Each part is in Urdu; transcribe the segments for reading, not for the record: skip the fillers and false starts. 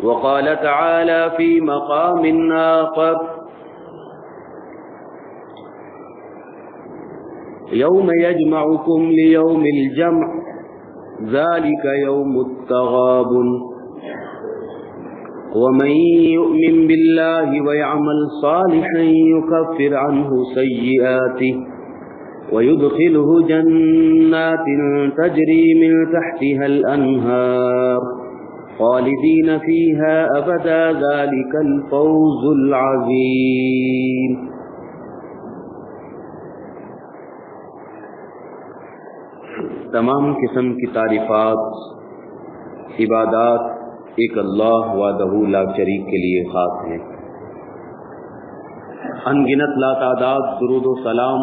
وقال تعالى في مقام آخر يوم يجمعكم ليوم الجمع ذلك يوم التغابن ومن يؤمن بالله ويعمل صالحا يكفر عنه سيئاته ويدخله جنات تجري من تحتها الأنهار خالدين فيها أبدا ذلك الفوز العظيم۔ تمام قسم کی تعریفات، عبادات ایک اللہ وحدہ لا شریک کے لیے خاص ہیں۔ ان گنت لا تعداد درود و سلام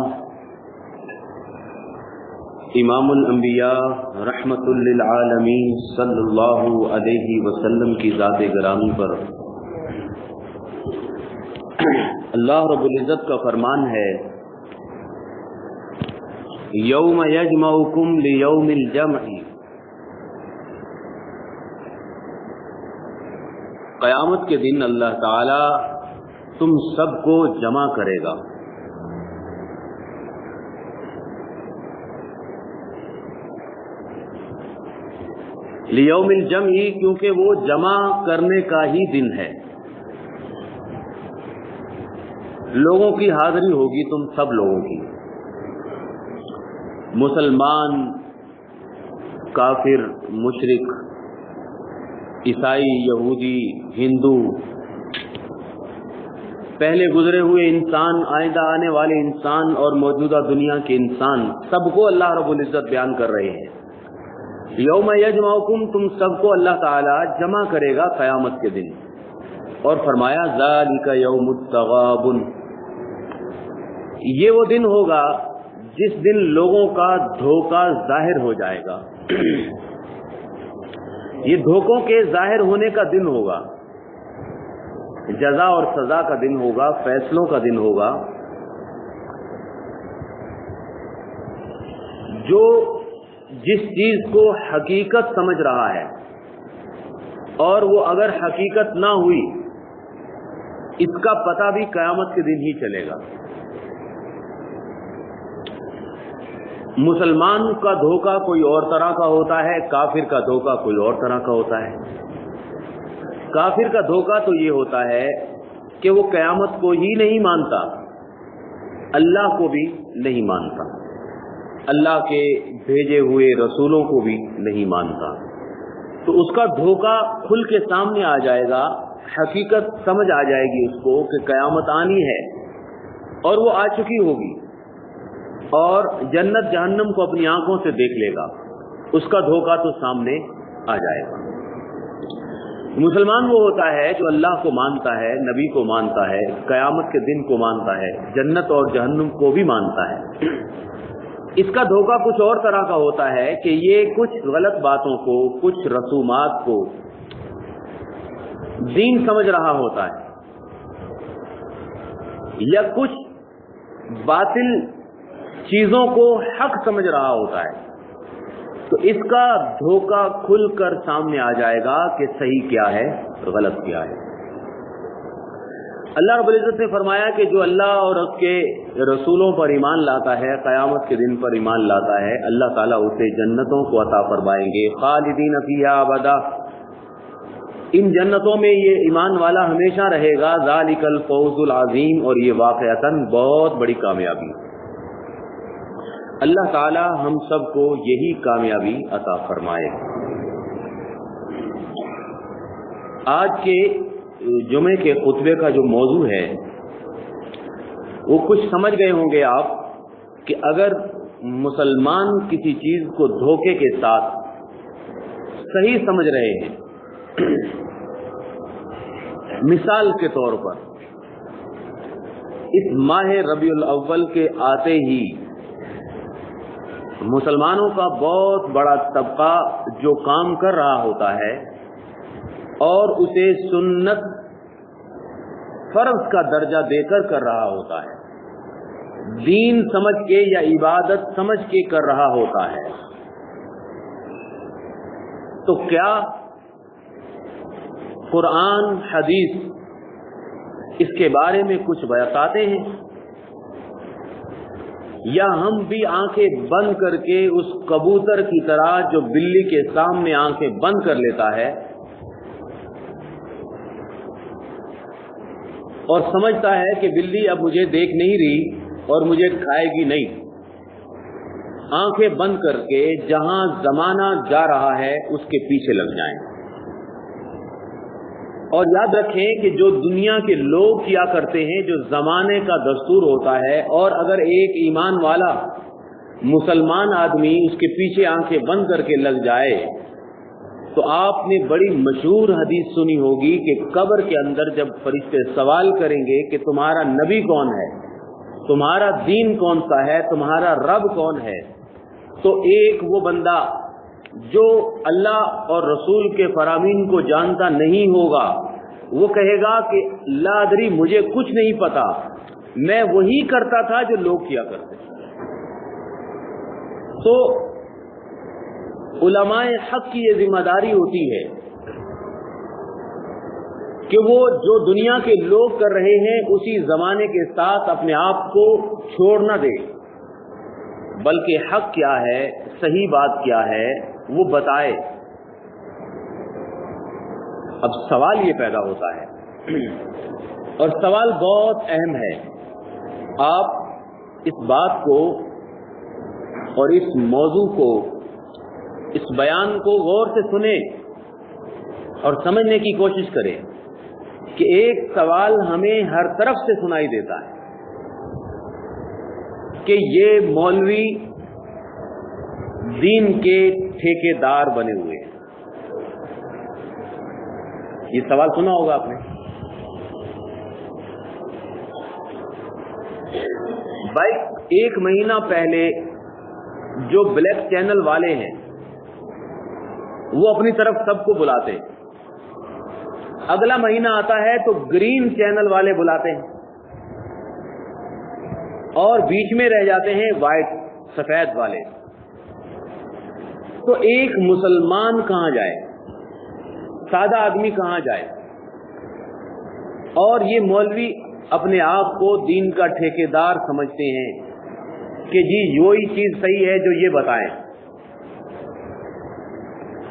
امام الانبیاء رحمت للعالمین صلی اللہ علیہ وسلم کی ذات گرامی پر۔ اللہ رب العزت کا فرمان ہے یوم یجمعکم لیوم الجمع، قیامت کے دن اللہ تعالی تم سب کو جمع کرے گا۔ لیوم الجمع کیونکہ وہ جمع کرنے کا ہی دن ہے، لوگوں کی حاضری ہوگی، تم سب لوگوں کی، مسلمان، کافر، مشرک، عیسائی، یہودی، ہندو، پہلے گزرے ہوئے انسان، آئندہ آنے والے انسان اور موجودہ دنیا کے انسان، سب کو اللہ رب العزت بیان کر رہے ہیں۔ یوم یجمعکم، تم سب کو اللہ تعالی جمع کرے گا قیامت کے دن، اور فرمایا ذالک یوم التغابن، یہ وہ دن ہوگا جس دن لوگوں کا دھوکہ ظاہر ہو جائے گا۔ یہ دھوکوں کے ظاہر ہونے کا دن ہوگا، جزا اور سزا کا دن ہوگا، فیصلوں کا دن ہوگا۔ جو جس چیز کو حقیقت سمجھ رہا ہے اور وہ اگر حقیقت نہ ہوئی، اس کا پتہ بھی قیامت کے دن ہی چلے گا۔ مسلمان کا دھوکہ کوئی اور طرح کا ہوتا ہے، کافر کا دھوکہ کوئی اور طرح کا ہوتا ہے۔ کافر کا دھوکہ تو یہ ہوتا ہے کہ وہ قیامت کو ہی نہیں مانتا، اللہ کو بھی نہیں مانتا، اللہ کے بھیجے ہوئے رسولوں کو بھی نہیں مانتا، تو اس کا دھوکہ کھل کے سامنے آ جائے گا، حقیقت سمجھ آ جائے گی اس کو کہ قیامت آنی ہے، اور وہ آ چکی ہوگی، اور جنت جہنم کو اپنی آنکھوں سے دیکھ لے گا، اس کا دھوکہ تو سامنے آ جائے گا۔ مسلمان وہ ہوتا ہے جو اللہ کو مانتا ہے، نبی کو مانتا ہے، قیامت کے دن کو مانتا ہے، جنت اور جہنم کو بھی مانتا ہے۔ اس کا دھوکہ کچھ اور طرح کا ہوتا ہے کہ یہ کچھ غلط باتوں کو، کچھ رسومات کو دین سمجھ رہا ہوتا ہے، یا کچھ باطل چیزوں کو حق سمجھ رہا ہوتا ہے، تو اس کا دھوکہ کھل کر سامنے آ جائے گا کہ صحیح کیا ہے، غلط کیا ہے۔ اللہ رب العزت نے فرمایا کہ جو اللہ اور اس کے رسولوں پر ایمان لاتا ہے، قیامت کے دن پر ایمان لاتا ہے، اللہ تعالیٰ اسے جنتوں کو عطا فرمائیں گے، خالدین فیہا ابدا، ان جنتوں میں یہ ایمان والا ہمیشہ رہے گا، ذالک الفوز العظیم، اور یہ واقعتاً بہت بڑی کامیابی۔ اللہ تعالی ہم سب کو یہی کامیابی عطا فرمائے۔ آج کے جمعے کے خطبے کا جو موضوع ہے وہ کچھ سمجھ گئے ہوں گے آپ کہ اگر مسلمان کسی چیز کو دھوکے کے ساتھ صحیح سمجھ رہے ہیں، مثال کے طور پر اس ماہ ربیع الاول کے آتے ہی مسلمانوں کا بہت بڑا طبقہ جو کام کر رہا ہوتا ہے اور اسے سنت فرض کا درجہ دے کر رہا ہوتا ہے، دین سمجھ کے یا عبادت سمجھ کے کر رہا ہوتا ہے، تو کیا قرآن حدیث اس کے بارے میں کچھ بتاتے ہیں، یا ہم بھی آنکھیں بند کر کے اس کبوتر کی طرح جو بلی کے سامنے آنکھیں بند کر لیتا ہے اور سمجھتا ہے کہ بلی اب مجھے دیکھ نہیں رہی اور مجھے کھائے گی نہیں، آنکھیں بند کر کے جہاں زمانہ جا رہا ہے اس کے پیچھے لگ جائیں۔ اور یاد رکھیں کہ جو دنیا کے لوگ کیا کرتے ہیں، جو زمانے کا دستور ہوتا ہے، اور اگر ایک ایمان والا مسلمان آدمی اس کے پیچھے آنکھیں بند کر کے لگ جائے تو آپ نے بڑی مشہور حدیث سنی ہوگی کہ قبر کے اندر جب فرشتے سوال کریں گے کہ تمہارا نبی کون ہے، تمہارا دین کون سا ہے، تمہارا رب کون ہے، تو ایک وہ بندہ جو اللہ اور رسول کے فرامین کو جانتا نہیں ہوگا وہ کہے گا کہ لا ادری، مجھے کچھ نہیں پتا، میں وہی کرتا تھا جو لوگ کیا کرتے۔ تو علماء حق کی یہ ذمہ داری ہوتی ہے کہ وہ جو دنیا کے لوگ کر رہے ہیں اسی زمانے کے ساتھ اپنے آپ کو چھوڑ نہ دے، بلکہ حق کیا ہے، صحیح بات کیا ہے وہ بتائے۔ اب سوال یہ پیدا ہوتا ہے اور سوال بہت اہم ہے، آپ اس بات کو اور اس موضوع کو، اس بیان کو غور سے سنیں اور سمجھنے کی کوشش کریں کہ ایک سوال ہمیں ہر طرف سے سنائی دیتا ہے کہ یہ مولوی دین کے ٹھیکیدار بنے ہوئے ہیں۔ یہ سوال سنا ہوگا آپ نے۔ بھائی ایک مہینہ پہلے جو بلیک چینل والے ہیں وہ اپنی طرف سب کو بلاتے ہیں، اگلا مہینہ آتا ہے تو گرین چینل والے بلاتے ہیں، اور بیچ میں رہ جاتے ہیں وائٹ سفید والے۔ تو ایک مسلمان کہاں جائے، سادہ آدمی کہاں جائے؟ اور یہ مولوی اپنے آپ کو دین کا ٹھیکیدار سمجھتے ہیں کہ جی وہی چیز صحیح ہے جو یہ بتائیں،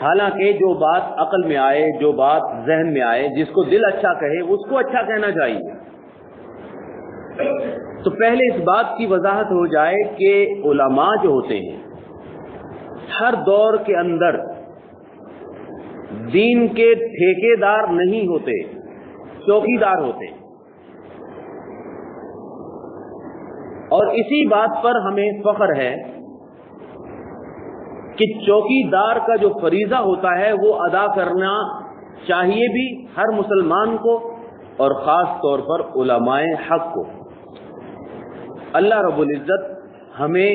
حالانکہ جو بات عقل میں آئے، جو بات ذہن میں آئے، جس کو دل اچھا کہے اس کو اچھا کہنا چاہیے۔ تو پہلے اس بات کی وضاحت ہو جائے کہ علماء جو ہوتے ہیں ہر دور کے اندر دین کے ٹھیکیدار نہیں ہوتے، چوکیدار ہوتے ہیں، اور اسی بات پر ہمیں فخر ہے کہ چوکیدار کا جو فریضہ ہوتا ہے وہ ادا کرنا چاہیے بھی ہر مسلمان کو، اور خاص طور پر علماء حق کو۔ اللہ رب العزت ہمیں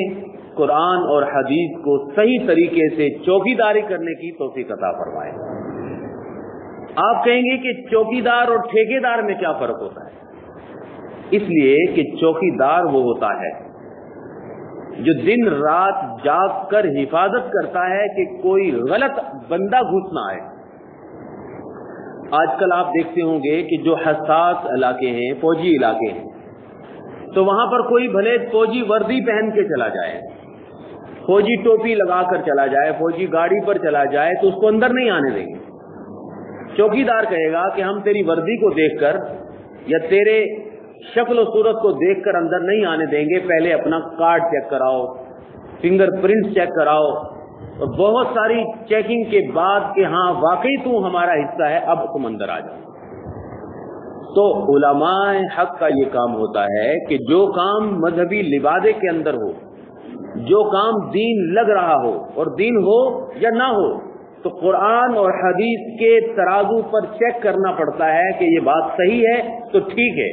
قرآن اور حدیث کو صحیح طریقے سے چوکیداری کرنے کی توفیق عطا فرمائے۔ آپ کہیں گے کہ چوکیدار اور ٹھیکیدار میں کیا فرق ہوتا ہے؟ اس لیے کہ چوکیدار وہ ہوتا ہے جو دن رات جاگ کر حفاظت کرتا ہے کہ کوئی غلط بندہ گھس نہ آئے۔ آج کل آپ دیکھتے ہوں گے کہ جو حساس علاقے ہیں، فوجی علاقے ہیں، تو وہاں پر کوئی بھلے فوجی وردی پہن کے چلا جائے، فوجی ٹوپی لگا کر چلا جائے، فوجی گاڑی پر چلا جائے، تو اس کو اندر نہیں آنے دیں گے۔ چوکیدار کہے گا کہ ہم تیری وردی کو دیکھ کر یا تیرے شکل و صورت کو دیکھ کر اندر نہیں آنے دیں گے، پہلے اپنا کارڈ چیک کراؤ، فنگر پرنٹ چیک کراؤ، اور بہت ساری چیکنگ کے بعد کہ ہاں واقعی تو ہمارا حصہ ہے، اب تم اندر آ جاؤ۔ تو علماء حق کا یہ کام ہوتا ہے کہ جو کام مذہبی لبادے کے اندر ہو، جو کام دین لگ رہا ہو، اور دین ہو یا نہ ہو، تو قرآن اور حدیث کے ترازو پر چیک کرنا پڑتا ہے کہ یہ بات صحیح ہے تو ٹھیک ہے،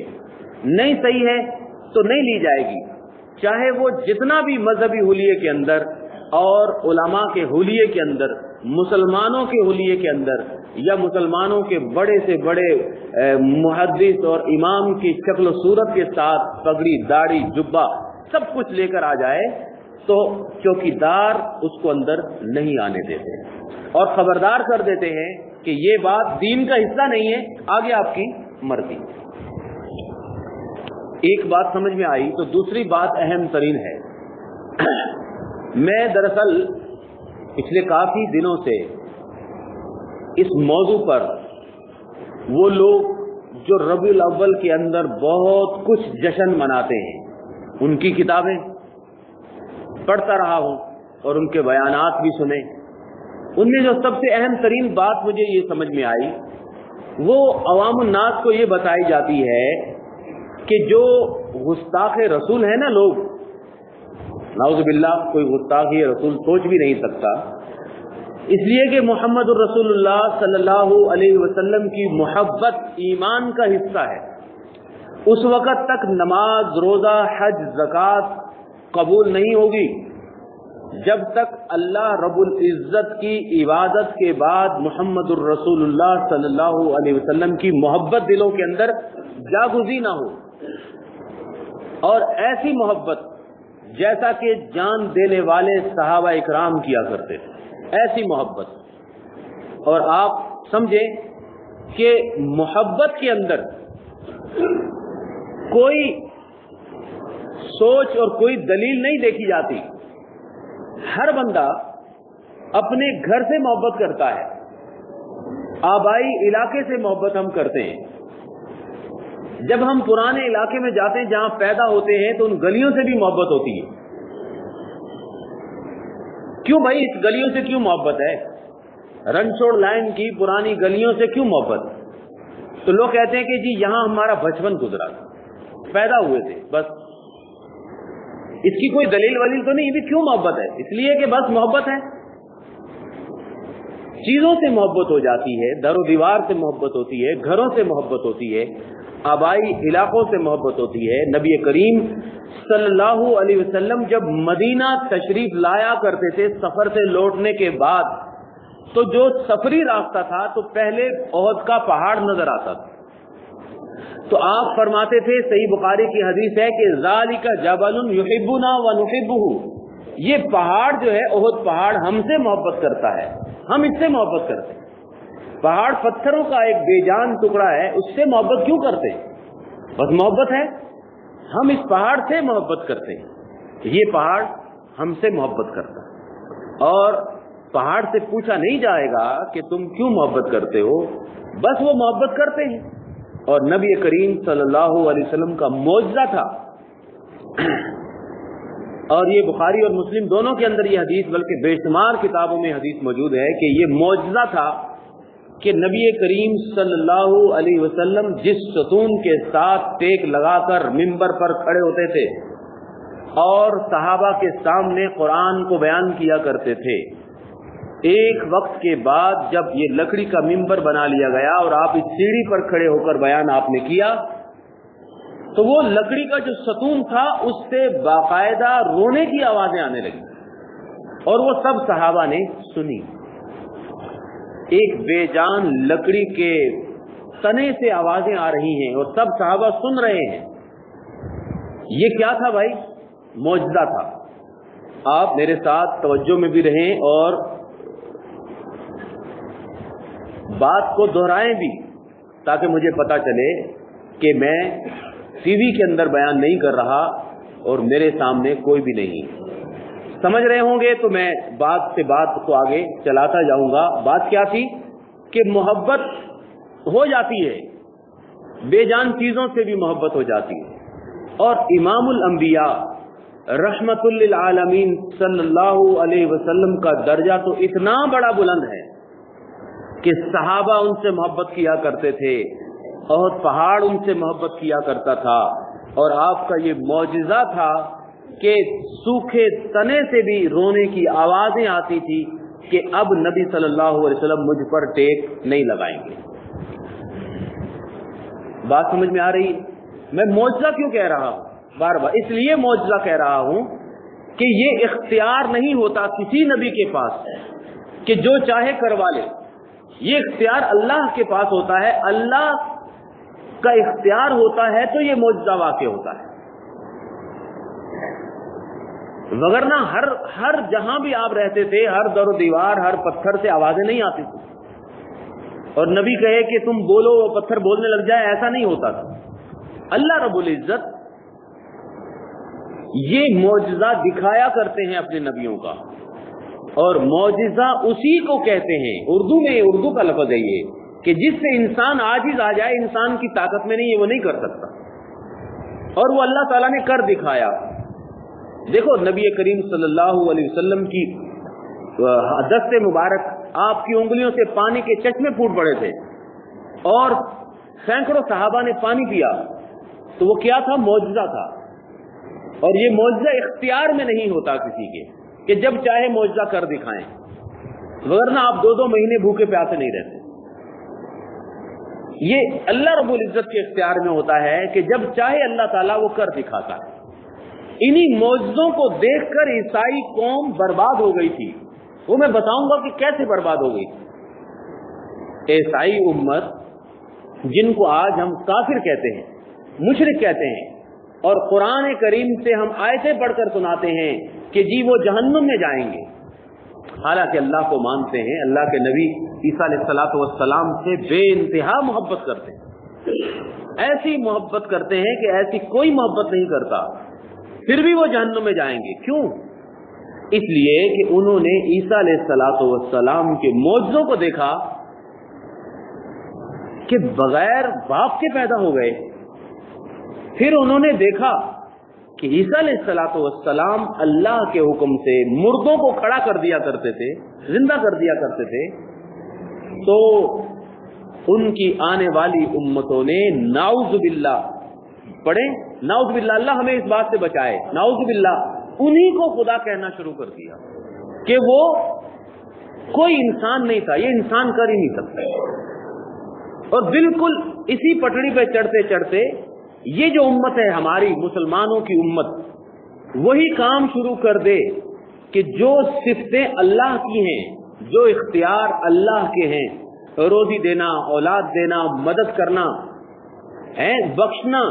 نہیں صحیح ہے تو نہیں لی جائے گی، چاہے وہ جتنا بھی مذہبی حلیے کے اندر اور علماء کے حلیے کے اندر، مسلمانوں کے حلیے کے اندر، یا مسلمانوں کے بڑے سے بڑے محدث اور امام کی شکل و صورت کے ساتھ پگڑی، داڑھی، جبہ سب کچھ لے کر آ جائے، تو چوکیدار اس کو اندر نہیں آنے دیتے اور خبردار کر دیتے ہیں کہ یہ بات دین کا حصہ نہیں ہے، آگے آپ کی مرضی۔ ایک بات سمجھ میں آئی تو دوسری بات اہم ترین ہے۔ میں دراصل پچھلے کافی دنوں سے اس موضوع پر وہ لوگ جو ربیع الاول کے اندر بہت کچھ جشن مناتے ہیں ان کی کتابیں پڑھتا رہا ہوں اور ان کے بیانات بھی سنے۔ ان میں جو سب سے اہم ترین بات مجھے یہ سمجھ میں آئی وہ عوام الناس کو یہ بتائی جاتی ہے کہ جو گستاخ رسول ہیں نا لوگ، نعوذ باللہ کوئی گستاخی رسول سوچ بھی نہیں سکتا، اس لیے کہ محمد الرسول اللہ صلی اللہ علیہ وسلم کی محبت ایمان کا حصہ ہے، اس وقت تک نماز، روزہ، حج، زکوٰۃ قبول نہیں ہوگی جب تک اللہ رب العزت کی عبادت کے بعد محمد الرسول اللہ صلی اللہ علیہ وسلم کی محبت دلوں کے اندر جاگزی نہ ہو، اور ایسی محبت جیسا کہ جان دینے والے صحابہ اکرام کیا کرتے تھے، ایسی محبت۔ اور آپ سمجھیں کہ محبت کے اندر کوئی سوچ اور کوئی دلیل نہیں دیکھی جاتی، ہر بندہ اپنے گھر سے محبت کرتا ہے، آبائی علاقے سے محبت ہم کرتے ہیں۔ جب ہم پرانے علاقے میں جاتے ہیں جہاں پیدا ہوتے ہیں تو ان گلیوں سے بھی محبت ہوتی ہے۔ کیوں بھائی، اس گلیوں سے کیوں محبت ہے؟ رنچوڑ لائن کی پرانی گلیوں سے کیوں محبت؟ تو لوگ کہتے ہیں کہ جی یہاں ہمارا بچپن گزرا، پیدا ہوئے تھے بس۔ اس کی کوئی دلیل ولیل تو نہیں، بھی کیوں محبت ہے؟ اس لیے کہ بس محبت ہے۔ چیزوں سے محبت ہو جاتی ہے، در و دیوار سے محبت ہوتی ہے، گھروں سے محبت ہوتی ہے، آبائی علاقوں سے محبت ہوتی ہے۔ نبی کریم صلی اللہ علیہ وسلم جب مدینہ تشریف لایا کرتے تھے سفر سے لوٹنے کے بعد، تو جو سفری راستہ تھا تو پہلے احد کا پہاڑ نظر آتا تھا، تو آپ فرماتے تھے، صحیح بخاری کی حدیث ہے کہ ذالک جبل یحبنا ونحبہ، یہ پہاڑ جو ہے احد پہاڑ ہم سے محبت کرتا ہے، ہم اس سے محبت کرتے ہیں۔ پہاڑ پتھروں کا ایک بے جان ٹکڑا ہے، اس سے محبت کیوں کرتے ہیں؟ بس محبت ہے، ہم اس پہاڑ سے محبت کرتے ہیں، یہ پہاڑ ہم سے محبت کرتا ہے۔ اور پہاڑ سے پوچھا نہیں جائے گا کہ تم کیوں محبت کرتے ہو، بس وہ محبت کرتے ہیں۔ اور نبی کریم صلی اللہ علیہ وسلم کا معجزہ تھا، اور یہ بخاری اور مسلم دونوں کے اندر یہ حدیث، بلکہ بے شمار کتابوں میں حدیث موجود ہے کہ یہ معجزہ تھا کہ نبی کریم صلی اللہ علیہ وسلم جس ستون کے ساتھ ٹیک لگا کر منبر پر کھڑے ہوتے تھے اور صحابہ کے سامنے قرآن کو بیان کیا کرتے تھے، ایک وقت کے بعد جب یہ لکڑی کا منبر بنا لیا گیا اور آپ اس سیڑھی پر کھڑے ہو کر بیان آپ نے کیا، تو وہ لکڑی کا جو ستون تھا اس سے باقاعدہ رونے کی آوازیں آنے لگی، اور وہ سب صحابہ نے سنی۔ ایک بے جان لکڑی کے تنے سے آوازیں آ رہی ہیں اور سب صحابہ سن رہے ہیں۔ یہ کیا تھا بھائی؟ معجزہ تھا۔ آپ میرے ساتھ توجہ میں بھی رہیں اور بات کو دہرائیں بھی، تاکہ مجھے پتا چلے کہ میں ٹی وی کے اندر بیان نہیں کر رہا اور میرے سامنے کوئی بھی نہیں۔ سمجھ رہے ہوں گے تو میں بات سے بات کو آگے چلاتا جاؤں گا۔ بات کیا تھی کہ محبت ہو جاتی ہے، بے جان چیزوں سے بھی محبت ہو جاتی ہے، اور امام الانبیاء رحمت للعالمین صلی اللہ علیہ وسلم کا درجہ تو اتنا بڑا بلند ہے کہ صحابہ ان سے محبت کیا کرتے تھے، اور پہاڑ ان سے محبت کیا کرتا تھا، اور آپ کا یہ معجزہ تھا کہ سوکھے تنے سے بھی رونے کی آوازیں آتی تھی کہ اب نبی صلی اللہ علیہ وسلم مجھ پر ٹیک نہیں لگائیں گے۔ بات سمجھ میں آ رہی ہے؟ میں معجزہ کیوں کہہ رہا ہوں بار بار؟ اس لیے معجزہ کہہ رہا ہوں کہ یہ اختیار نہیں ہوتا کسی نبی کے پاس کہ جو چاہے کروا لے، یہ اختیار اللہ کے پاس ہوتا ہے، اللہ کا اختیار ہوتا ہے تو یہ معجزہ واقع ہوتا ہے۔ وگرنہ ہر جہاں بھی آپ رہتے تھے، ہر در و دیوار، ہر پتھر سے آوازیں نہیں آتی تھی۔ اور نبی کہے کہ تم بولو وہ پتھر بولنے لگ جائے، ایسا نہیں ہوتا تھا۔ اللہ رب العزت یہ معجزہ دکھایا کرتے ہیں اپنے نبیوں کا، اور معجزہ اسی کو کہتے ہیں، اردو کا لفظ ہے یہ، کہ جس سے انسان عاجز آ جائے، انسان کی طاقت میں نہیں ہے، وہ نہیں کر سکتا، اور وہ اللہ تعالیٰ نے کر دکھایا۔ دیکھو نبی کریم صلی اللہ علیہ وسلم کی دست مبارک، آپ کی انگلیوں سے پانی کے چشمے پھوٹ پڑے تھے، اور سینکڑوں صحابہ نے پانی پیا، تو وہ کیا تھا؟ معجزہ تھا۔ اور یہ معجزہ اختیار میں نہیں ہوتا کسی کے کہ جب چاہے معجزہ کر دکھائیں، ورنہ آپ 2 مہینے بھوکے پیاسے نہیں رہتے۔ یہ اللہ رب العزت کے اختیار میں ہوتا ہے کہ جب چاہے اللہ تعالیٰ وہ کر دکھاتا ہے۔ انہی معجزوں کو دیکھ کر عیسائی قوم برباد ہو گئی تھی، وہ میں بتاؤں گا کہ کیسے برباد ہو گئی۔ عیسائی امت جن کو آج ہم کافر کہتے ہیں، مشرک کہتے ہیں، اور قرآن کریم سے ہم آیتیں پڑھ کر سناتے ہیں کہ جی وہ جہنم میں جائیں گے، حالانکہ اللہ کو مانتے ہیں، اللہ کے نبی عیسیٰ علیہ السلام سے بے انتہا محبت کرتے ہیں، ایسی محبت کرتے ہیں کہ ایسی کوئی محبت نہیں کرتا، پھر بھی وہ جہنم میں جائیں گے۔ کیوں؟ اس لیے کہ انہوں نے عیسیٰ علیہ السلام کے معجزوں کو دیکھا کہ بغیر باپ کے پیدا ہو گئے، پھر انہوں نے دیکھا کہ عیسیٰ علیہ السلام اللہ کے حکم سے مردوں کو کھڑا کر دیا کرتے تھے، زندہ کر دیا کرتے تھے، تو ان کی آنے والی امتوں نے نعوذ باللہ پڑھیں، نعوذ باللہ، اللہ ہمیں اس بات سے بچائے، نعوذ باللہ، انہی کو خدا کہنا شروع کر دیا کہ وہ کوئی انسان نہیں تھا، یہ انسان کر ہی نہیں سکتا۔ اور بالکل اسی پٹڑی پہ چڑھتے چڑھتے یہ جو امت ہے ہماری مسلمانوں کی امت، وہی کام شروع کر دے کہ جو صفتیں اللہ کی ہیں، جو اختیار اللہ کے ہیں، روزی دینا، اولاد دینا، مدد کرنا، بخشنا،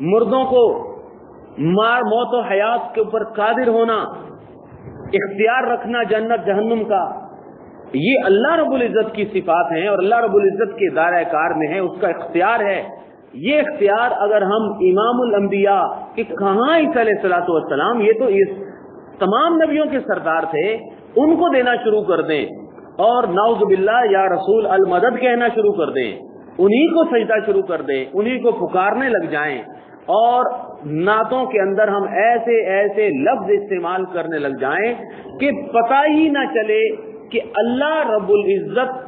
مردوں کو موت و حیات کے اوپر قادر ہونا، اختیار رکھنا جنت جہنم کا، یہ اللہ رب العزت کی صفات ہیں، اور اللہ رب العزت کے دائرہ کار میں ہے، اس کا اختیار ہے۔ یہ اختیار اگر ہم امام الانبیاء کہ کہاں عیسیٰ علیہ السلام، یہ تو اس تمام نبیوں کے سردار تھے، ان کو دینا شروع کر دیں، اور نعوذ باللہ یا رسول المدد کہنا شروع کر دیں، انہی کو سجدہ شروع کر دیں، انہی کو پکارنے لگ جائیں، اور نعتوں کے اندر ہم ایسے ایسے لفظ استعمال کرنے لگ جائیں کہ پتہ ہی نہ چلے کہ اللہ رب العزت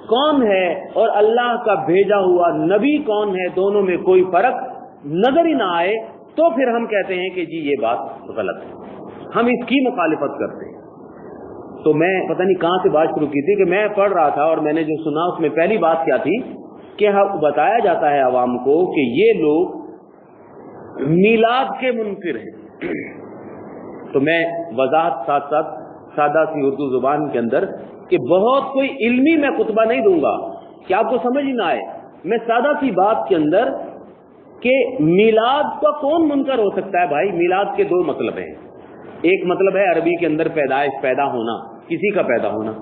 کون ہے اور اللہ کا بھیجا ہوا نبی کون ہے، دونوں میں کوئی فرق نظر ہی نہ آئے، تو پھر ہم کہتے ہیں کہ جی یہ بات غلط ہے، ہم اس کی مخالفت کرتے ہیں۔ تو میں پتہ نہیں کہاں سے بات شروع کی تھی کہ میں پڑھ رہا تھا، اور میں نے جو سنا اس میں پہلی بات کیا تھی کہ بتایا جاتا ہے عوام کو کہ یہ لوگ میلاد کے منکر ہیں۔ تو میں وضاحت ساتھ ساتھ سادہ سی اردو زبان کے اندر کہ بہت کوئی علمی میں خطبہ نہیں دوں گا کہ آپ کو سمجھ ہی نہ آئے، میں سادہ سی بات کے اندر کہ میلاد کا کون منکر ہو سکتا ہے؟ بھائی میلاد کے 2 مطلب ہیں، ایک مطلب ہے عربی کے اندر پیدائش، پیدا ہونا، کسی کا پیدا ہونا،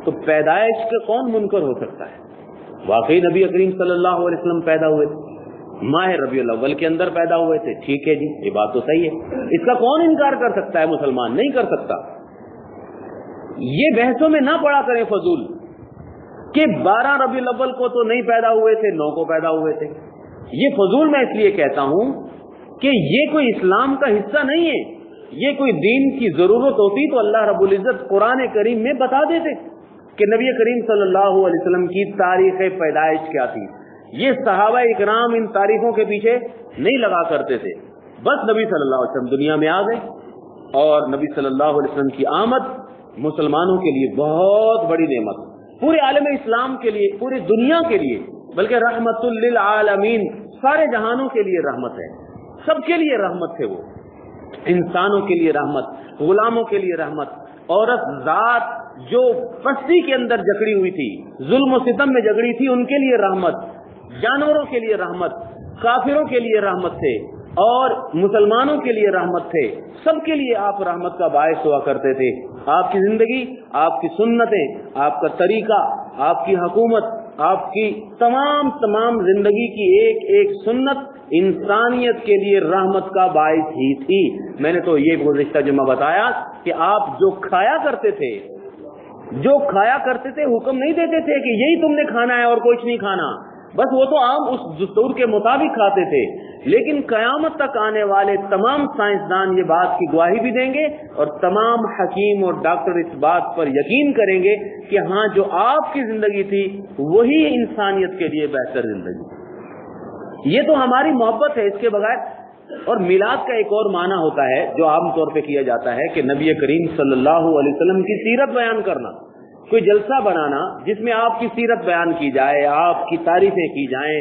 تو پیدائش کا کون منکر ہو سکتا ہے؟ واقعی نبی کریم صلی اللہ علیہ وسلم پیدا ہوئے تھے، ماہ ربیع الاول کے اندر پیدا ہوئے تھے، ٹھیک ہے جی، یہ بات تو صحیح ہے، اس کا کون انکار کر سکتا ہے؟ مسلمان نہیں کر سکتا۔ یہ بحثوں میں نہ پڑا کریں فضول کہ 12 ربیع الاول کو تو نہیں پیدا ہوئے تھے، 9 کو پیدا ہوئے تھے، یہ فضول میں اس لیے کہتا ہوں کہ یہ کوئی اسلام کا حصہ نہیں ہے، یہ کوئی دین کی ضرورت ہوتی تو اللہ رب العزت قرآن کریم میں بتا دیتے کہ نبی کریم صلی اللہ علیہ وسلم کی تاریخ پیدائش کیا تھی۔ یہ صحابہ اکرام ان تاریخوں کے پیچھے نہیں لگا کرتے تھے، بس نبی صلی اللہ علیہ وسلم دنیا میں آ گئے، اور نبی صلی اللہ علیہ وسلم کی آمد مسلمانوں کے لیے بہت بڑی نعمت، پورے عالم اسلام کے لیے، پوری دنیا کے لیے، بلکہ رحمت للعالمین، سارے جہانوں کے لیے رحمت ہے، سب کے لیے رحمت ہے، وہ انسانوں کے لیے رحمت، غلاموں کے لیے رحمت، عورت ذات جو پستی کے اندر جکڑی ہوئی تھی، ظلم و ستم میں جکڑی تھی، ان کے لیے رحمت، جانوروں کے لیے رحمت، کافروں کے لیے رحمت تھے، اور مسلمانوں کے لیے رحمت تھے، سب کے لیے آپ رحمت کا باعث ہوا کرتے تھے۔ آپ کی زندگی، آپ کی سنتیں، آپ کا طریقہ، آپ کی حکومت، آپ کی تمام زندگی کی ایک ایک سنت انسانیت کے لیے رحمت کا باعث ہی تھی۔ میں نے تو یہ گزشتہ جمعہ بتایا کہ آپ جو کھایا کرتے تھے حکم نہیں دیتے تھے کہ یہی تم نے کھانا ہے اور کچھ نہیں کھانا، بس وہ تو عام اس دستور کے مطابق کھاتے تھے، لیکن قیامت تک آنے والے تمام سائنسدان یہ بات کی گواہی بھی دیں گے اور تمام حکیم اور ڈاکٹر اس بات پر یقین کریں گے کہ ہاں جو آپ کی زندگی تھی وہی انسانیت کے لیے بہتر زندگی۔ یہ تو ہماری محبت ہے، اس کے بغیر۔ اور میلاد کا ایک اور معنی ہوتا ہے جو عام طور پہ کیا جاتا ہے کہ نبی کریم صلی اللہ علیہ وسلم کی سیرت بیان کرنا، کوئی جلسہ بنانا جس میں آپ کی سیرت بیان کی جائے، آپ کی تعریفیں کی جائیں،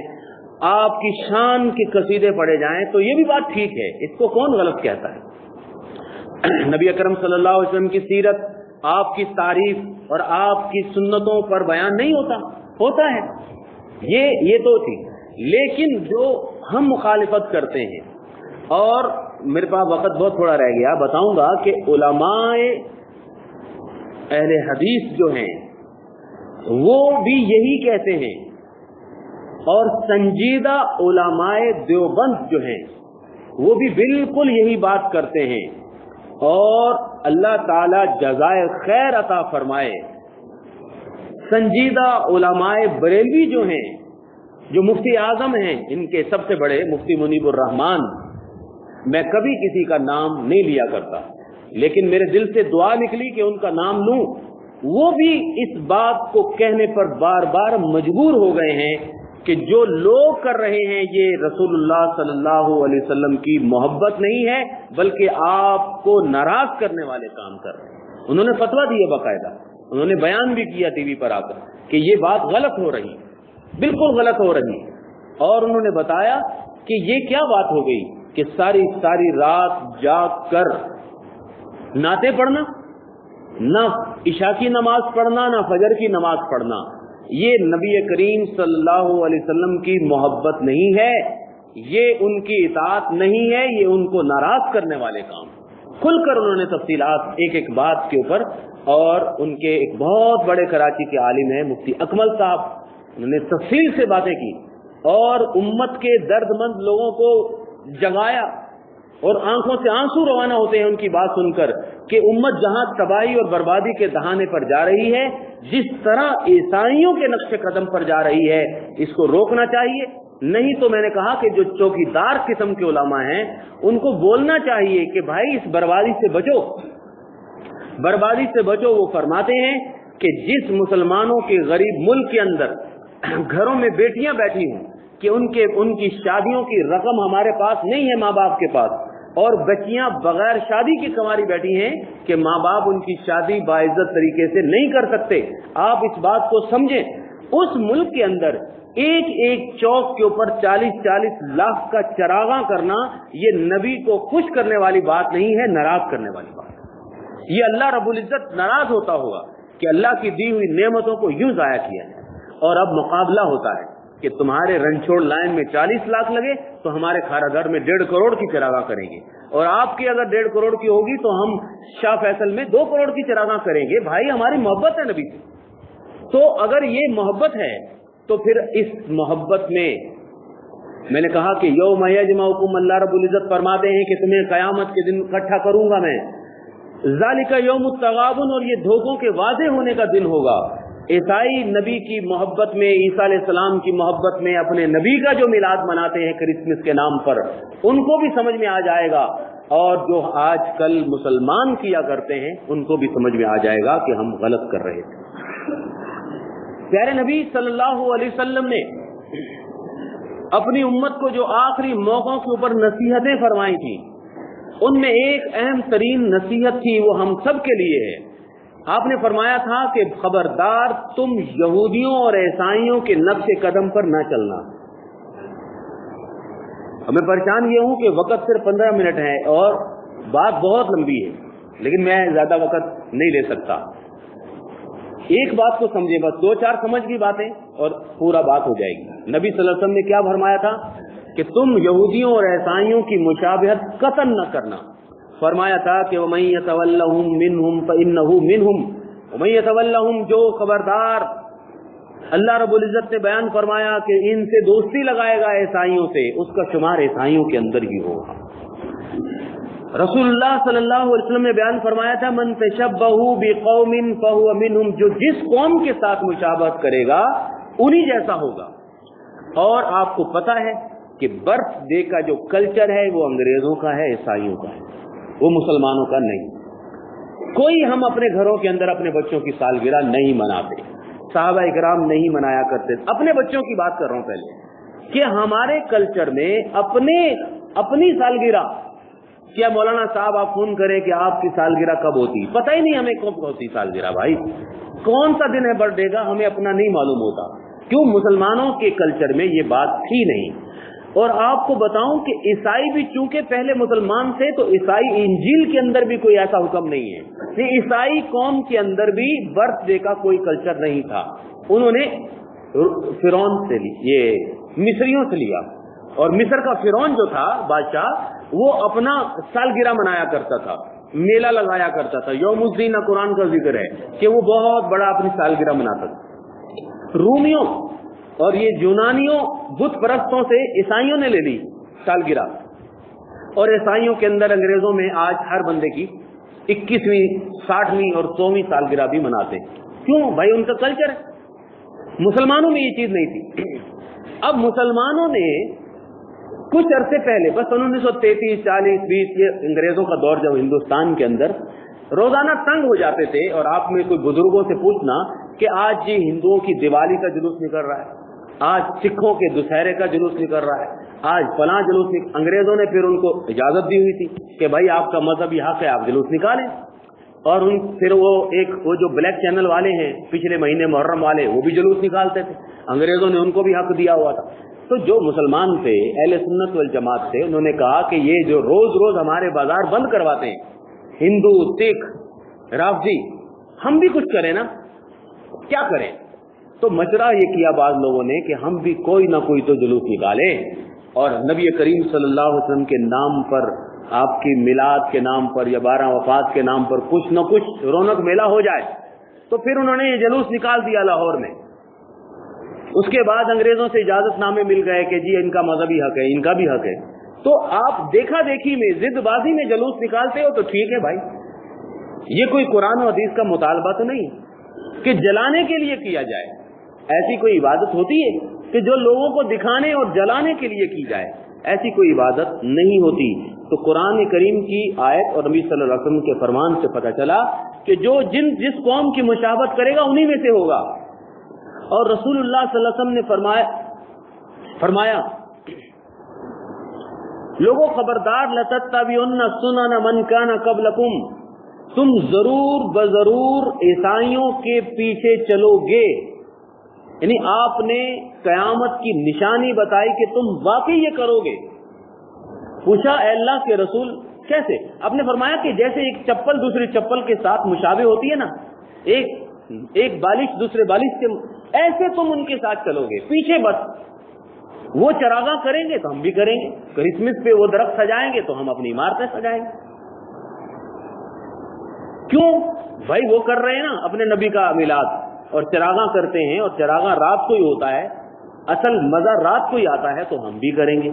آپ کی شان کے قصیدے پڑھے جائیں، تو یہ بھی بات ٹھیک ہے، اس کو کون غلط کہتا ہے؟ نبی اکرم صلی اللہ علیہ وسلم کی سیرت، آپ کی تعریف اور آپ کی سنتوں پر بیان نہیں ہوتا ہے، یہ تو ٹھیک۔ لیکن جو ہم مخالفت کرتے ہیں، اور میرے پاس وقت بہت تھوڑا رہ گیا، بتاؤں گا کہ علماء اہل حدیث جو ہیں وہ بھی یہی کہتے ہیں، اور سنجیدہ علماء دیوبند جو ہیں وہ بھی بالکل یہی بات کرتے ہیں، اور اللہ تعالی جزائے خیر عطا فرمائے۔ سنجیدہ علماء بریلوی جو ہیں، جو مفتی اعظم ہیں، ان کے سب سے بڑے مفتی منیب الرحمان، میں کبھی کسی کا نام نہیں لیا کرتا، لیکن میرے دل سے دعا نکلی کہ ان کا نام لوں، وہ بھی اس بات کو کہنے پر بار بار مجبور ہو گئے ہیں کہ جو لوگ کر رہے ہیں یہ رسول اللہ صلی اللہ علیہ وسلم کی محبت نہیں ہے، بلکہ آپ کو ناراض کرنے والے کام کر رہے ہیں۔ انہوں نے فتویٰ دیا، باقاعدہ انہوں نے بیان بھی کیا ٹی وی پر آ کر کہ یہ بات غلط ہو رہی، بالکل غلط ہو رہی، اور انہوں نے بتایا کہ یہ کیا بات ہو گئی کہ ساری رات جاگ کر نعتیں پڑھنا، نہ عشاء کی نماز پڑھنا، نہ فجر کی نماز پڑھنا، یہ نبی کریم صلی اللہ علیہ وسلم کی محبت نہیں ہے، یہ ان کی اطاعت نہیں ہے، یہ ان کو ناراض کرنے والے کام۔ کھل کر انہوں نے تفصیلات ایک ایک بات کے اوپر، اور ان کے ایک بہت بڑے کراچی کے عالم ہیں مفتی اکمل صاحب، انہوں نے تفصیل سے باتیں کی اور امت کے درد مند لوگوں کو جگایا، اور آنکھوں سے آنسو روانہ ہوتے ہیں ان کی بات سن کر کہ امت جہاں تباہی اور بربادی کے دہانے پر جا رہی ہے، جس طرح عیسائیوں کے نقش قدم پر جا رہی ہے، اس کو روکنا چاہیے۔ نہیں تو میں نے کہا کہ جو چوکیدار قسم کے علماء ہیں ان کو بولنا چاہیے کہ بھائی اس بربادی سے بچو، بربادی سے بچو۔ وہ فرماتے ہیں کہ جس مسلمانوں کے غریب ملک کے اندر گھروں میں بیٹیاں بیٹھی ہوں کہ ان کی شادیوں کی رقم ہمارے پاس نہیں ہے، ماں باپ کے پاس، اور بچیاں بغیر شادی کی کنواری بیٹھی ہیں کہ ماں باپ ان کی شادی باعزت طریقے سے نہیں کر سکتے۔ آپ اس بات کو سمجھیں، اس ملک کے اندر ایک ایک چوک کے اوپر 40-40 لاکھ کا چراغاں کرنا یہ نبی کو خوش کرنے والی بات نہیں ہے، ناراض کرنے والی بات۔ یہ اللہ رب العزت ناراض ہوتا ہوگا کہ اللہ کی دی ہوئی نعمتوں کو یوں ضائع کیا ہے۔ اور اب مقابلہ ہوتا ہے کہ تمہارے رنچوڑ لائن میں 40 لاکھ لگے تو ہمارے کھارا گھر میں 1.5 کروڑ کی چراغاں کریں گے، اور آپ کی اگر 1.5 کروڑ کی ہوگی تو ہم شاہ فیصل میں 2 کروڑ کی چراغاں کریں گے۔ بھائی ہماری محبت ہے نبی سے، تو اگر یہ محبت ہے تو پھر اس محبت میں نے کہا کہ یوم یجمعکم، اللہ رب العزت فرماتے ہیں کہ تمہیں قیامت کے دن اکٹھا کروں گا میں، ذالک یوم التغابن، اور یہ دھوکوں کے واضح ہونے کا دن ہوگا۔ عیسائی نبی کی محبت میں، عیسیٰ علیہ السلام کی محبت میں اپنے نبی کا جو میلاد مناتے ہیں کرسمس کے نام پر، ان کو بھی سمجھ میں آ جائے گا، اور جو آج کل مسلمان کیا کرتے ہیں ان کو بھی سمجھ میں آ جائے گا کہ ہم غلط کر رہے تھے۔ پیارے نبی صلی اللہ علیہ وسلم نے اپنی امت کو جو آخری موقعوں کے اوپر نصیحتیں فرمائی تھیں، ان میں ایک اہم ترین نصیحت تھی، وہ ہم سب کے لیے ہے۔ آپ نے فرمایا تھا کہ خبردار تم یہودیوں اور عیسائیوں کے نقش قدم پر نہ چلنا۔ میں پریشان یہ ہوں کہ وقت صرف 15 منٹ ہے اور بات بہت لمبی ہے، لیکن میں زیادہ وقت نہیں لے سکتا۔ ایک بات کو سمجھے، بس 2-4 سمجھ کی باتیں اور پورا بات ہو جائے گی۔ نبی صلی اللہ علیہ وسلم نے کیا فرمایا تھا کہ تم یہودیوں اور عیسائیوں کی مشابہت قطعاً نہ کرنا. فرمایا تھا کہ وَمَن يَتَوَلَّهُم مِّنْهُمْ فَإِنَّهُ مِنْهُمْ وَمَن يَتَوَلَّهُم، جو خبردار، اللہ رب العزت نے بیان فرمایا کہ ان سے دوستی لگائے گا عیسائیوں سے، اس کا شمار عیسائیوں کے اندر ہی ہوگا. رسول اللہ صلی اللہ علیہ وسلم نے بیان فرمایا تھا من تشبہ بقوم فہو منہم، جو جس قوم کے ساتھ مشابہت کرے گا انہی جیسا ہوگا. اور آپ کو پتا ہے کہ برتھ ڈے کا جو کلچر ہے وہ انگریزوں کا ہے، عیسائیوں کا ہے، وہ مسلمانوں کا نہیں. کوئی ہم اپنے گھروں کے اندر اپنے بچوں کی سالگرہ نہیں مناتے، صحابہ اکرام نہیں منایا کرتے. اپنے بچوں کی بات کر رہا ہوں پہلے کہ ہمارے کلچر میں اپنی سالگرہ، کیا مولانا صاحب آپ فون کریں کہ آپ کی سالگرہ کب ہوتی، پتہ ہی نہیں ہمیں کب ہوتی سالگرہ. بھائی کون سا دن ہے برتھ ڈے کا ہمیں اپنا نہیں معلوم ہوتا. کیوں؟ مسلمانوں کے کلچر میں یہ بات تھی نہیں. اور آپ کو بتاؤں کہ عیسائی بھی چونکہ پہلے مسلمان تھے تو عیسائی انجیل کے اندر بھی کوئی ایسا حکم نہیں ہے کہ عیسائی قوم کے اندر بھی برتھ ڈے کا کوئی کلچر نہیں تھا. انہوں نے فرعون سے یہ مصریوں سے لیا، اور مصر کا فرعون جو تھا بادشاہ، وہ اپنا سالگرہ منایا کرتا تھا، میلہ لگایا کرتا تھا. یوم الدین قرآن کا ذکر ہے کہ وہ بہت بڑا اپنی سالگرہ مناتا تھا. رومیوں اور یہ یونانیوں بت پرستوں سے عیسائیوں نے لے لی سالگرہ، اور عیسائیوں کے اندر انگریزوں میں آج ہر بندے کی 21ویں 60ویں اور 100ویں سالگرہ بھی مناتے. کیوں بھائی؟ ان کا کلچر ہے. مسلمانوں میں یہ چیز نہیں تھی. اب مسلمانوں نے کچھ عرصے پہلے، بس 1933 40 20 یہ انگریزوں کا دور جب ہندوستان کے اندر، روزانہ تنگ ہو جاتے تھے. اور آپ میں کوئی بزرگوں سے پوچھنا کہ آج جی ہندوؤں کی دیوالی کا جلوس نکل رہا ہے، آج سکھوں کے دسہرے کا جلوس نکل رہا ہے، آج فلاں جلوس انگریزوں نے پھر ان کو اجازت دی ہوئی تھی کہ بھائی آپ کا مذہبی حق ہے، آپ جلوس نکالیں. اور پھر وہ جو بلیک چینل والے ہیں پچھلے مہینے محرم والے، وہ بھی جلوس نکالتے تھے. انگریزوں نے ان کو بھی حق دیا ہوا تھا. تو جو مسلمان تھے، اہل سنت والجماعت تھے، انہوں نے کہا کہ یہ جو روز روز ہمارے بازار بند کرواتے ہیں ہندو، سکھ، رافضی، ہم بھی کچھ کریں نا، کیا کریں؟ تو مشورہ یہ کیا بعض لوگوں نے کہ ہم بھی کوئی نہ کوئی تو جلوس نکالیں، اور نبی کریم صلی اللہ علیہ وسلم کے نام پر، آپ کی میلاد کے نام پر یا 12 وفات کے نام پر کچھ نہ کچھ رونق میلہ ہو جائے. تو پھر انہوں نے یہ جلوس نکال دیا لاہور میں. اس کے بعد انگریزوں سے اجازت نامے مل گئے کہ جی ان کا مذہبی حق ہے، ان کا بھی حق ہے. تو آپ دیکھا دیکھی میں، ضد بازی میں جلوس نکالتے ہو تو ٹھیک ہے بھائی، یہ کوئی قرآن و حدیث کا مطالبہ تو نہیں کہ جلانے کے لیے کیا جائے. ایسی کوئی عبادت ہوتی ہے کہ جو لوگوں کو دکھانے اور جلانے کے لیے کی جائے؟ ایسی کوئی عبادت نہیں ہوتی. تو قرآن کریم کی آیت اور نبی صلی اللہ علیہ وسلم کے فرمان سے پتہ چلا کہ جو جس قوم کی مشابہت کرے گا انہی میں سے ہوگا. اور رسول اللہ صلی اللہ علیہ وسلم نے فرمایا لوگوں خبردار، لَتَتَّبِعُنَّ سُنَنَ مَنْ كَانَ قَبْلَكُمْ، تم ضرور بضرور عیسائیوں کے پیچھے چلو گے. یعنی آپ نے قیامت کی نشانی بتائی کہ تم واقعی یہ کرو گے. پوچھا اے اللہ کے رسول کیسے؟ آپ نے فرمایا کہ جیسے ایک چپل دوسری چپل کے ساتھ مشابہ ہوتی ہے نا، ایک بالش دوسرے بالش کے، ایسے تم ان کے ساتھ چلو گے پیچھے. بس وہ چراغاں کریں گے تو ہم بھی کریں گے، کرسمس پہ وہ درخت سجائیں گے تو ہم اپنی عمارتیں سجائیں گے. کیوں بھائی؟ وہ کر رہے ہیں نا اپنے نبی کا میلاد، اور چراغاں کرتے ہیں، اور چراغاں رات کو ہی ہوتا ہے، اصل مزہ رات کو ہی آتا ہے، تو ہم بھی کریں گے.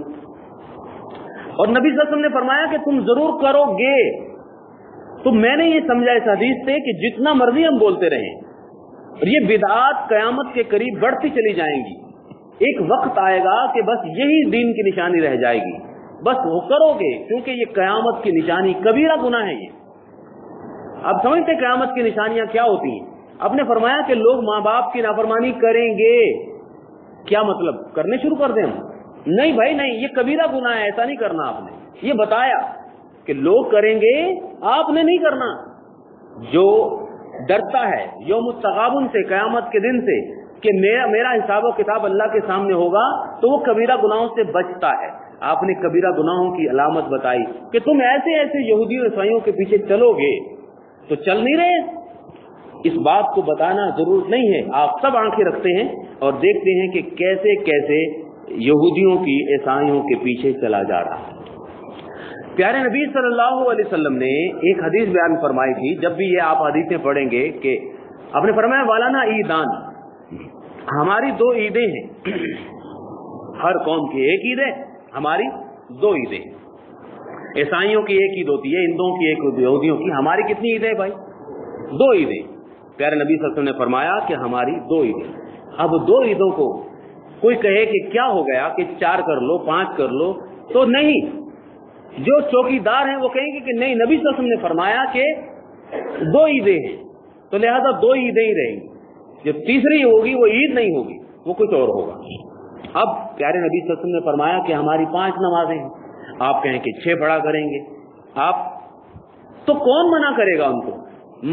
اور نبی صلی اللہ علیہ وسلم نے فرمایا کہ تم ضرور کرو گے. تو میں نے یہ سمجھا اس حدیث سے کہ جتنا مرضی ہم بولتے رہیں، اور یہ بدعات قیامت کے قریب بڑھتی چلی جائیں گی. ایک وقت آئے گا کہ بس یہی دین کی نشانی رہ جائے گی، بس وہ کرو گے، کیونکہ یہ قیامت کی نشانی کبیرہ گناہ ہے. یہ آپ سمجھتے قیامت کی نشانیاں کیا ہوتی ہیں؟ آپ نے فرمایا کہ لوگ ماں باپ کی نافرمانی کریں گے. کیا مطلب؟ کرنے شروع کر دیں ہم؟ نہیں بھائی نہیں، یہ کبیرہ گناہ ہے، ایسا نہیں کرنا. آپ نے یہ بتایا کہ لوگ کریں گے، آپ نے نہیں کرنا. جو ڈرتا ہے یوم التغابن سے، قیامت کے دن سے، کہ میرا حساب و کتاب اللہ کے سامنے ہوگا، تو وہ کبیرہ گناہوں سے بچتا ہے. آپ نے کبیرہ گناہوں کی علامت بتائی کہ تم ایسے ایسے یہودیوں عیسائیوں کے پیچھے چلو گے. تو چل نہیں رہے. اس بات کو بتانا ضرورت نہیں ہے. آپ سب آنکھیں رکھتے ہیں اور دیکھتے ہیں کہ کیسے کیسے یہودیوں کی عیسائیوں کے پیچھے چلا جا رہا ہے۔ پیارے نبی صلی اللہ علیہ وسلم نے ایک حدیث بیان فرمائی تھی، جب بھی یہ آپ حدیثیں پڑھیں گے کہ آپ نے فرمایا والانا عیدان، ہماری دو عیدیں ہیں، ہر قوم کی ایک عید ہے، ہماری دو عیدیں ہیں۔ عیسائیوں کی ایک عید ہوتی ہے، ہندوؤں کی ایک، یہودیوں کی، ہماری کتنی عیدیں بھائی؟ دو عیدیں۔ پیارے نبی صلی اللہ علیہ وسلم نے فرمایا کہ ہماری دو عیدیں۔ اب دو عیدوں کو کوئی کہے کہ کیا ہو گیا کہ 4 کر لو، 5 کر لو، تو نہیں، جو چوکیدار ہیں وہ کہیں گے کہ نہیں، نبی صلی اللہ علیہ وسلم نے فرمایا کہ دو عیدیں ہیں، تو لہذا دو عیدیں ہی رہیں گی، جو تیسری ہوگی وہ عید نہیں ہوگی، وہ کچھ اور ہوگا۔ اب پیارے نبی صلی اللہ علیہ وسلم نے فرمایا کہ ہماری 5 نمازیں ہیں، آپ کہیں کہ 6 پڑھا کریں گے آپ، تو کون منع کرے گا ان کو؟